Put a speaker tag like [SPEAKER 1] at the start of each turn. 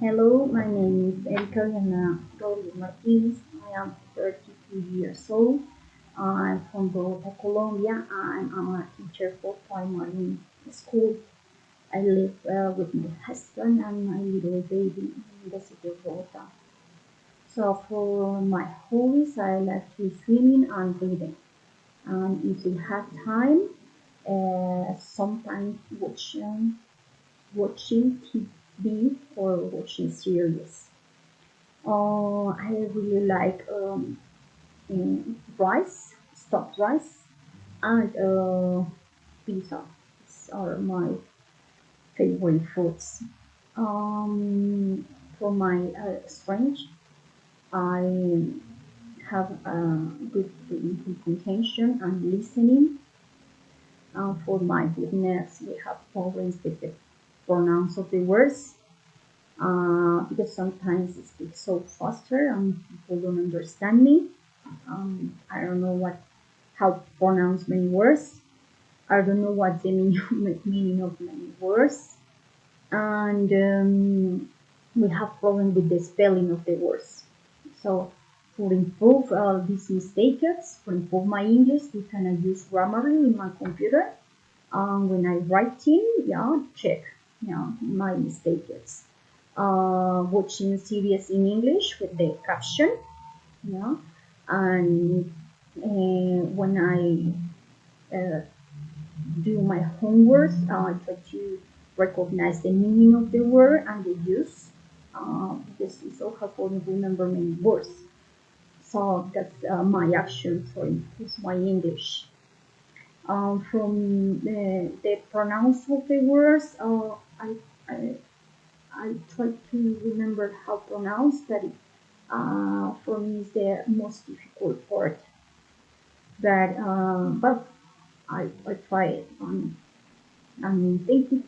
[SPEAKER 1] Hello, my name is Erika Elena Rodríguez Martinez. I am 32 years old. I'm from Bogota, Colombia, and I'm a teacher for primary school. I live with my husband and my little baby in the city of Bogota. So for my hobbies, I like to swimming and reading. And if we have time, sometimes watching TV or watching series. I really like rice, stuffed rice, and pizza. These are my favorite foods. For my French, I have good comprehension and listening. For my weakness, we have problems with the pronounce of the words because sometimes it speaks so faster and people don't understand me. I don't know how to pronounce many words. I don't know what the meaning of many words, and we have problem with the spelling of the words. So to improve these mistakes, to improve my English, we can use Grammarly in my computer. When I writing, yeah, check, yeah, my mistakes. Watching series in English with the caption, yeah, and when I do my homework, I try to recognize the meaning of the word and the use, because it's so helpful to remember many words. So that's my action for improve my English. From the pronounce of the words, I, I try to remember how to pronounce that. For me, is the most difficult part. But I try it. And thank you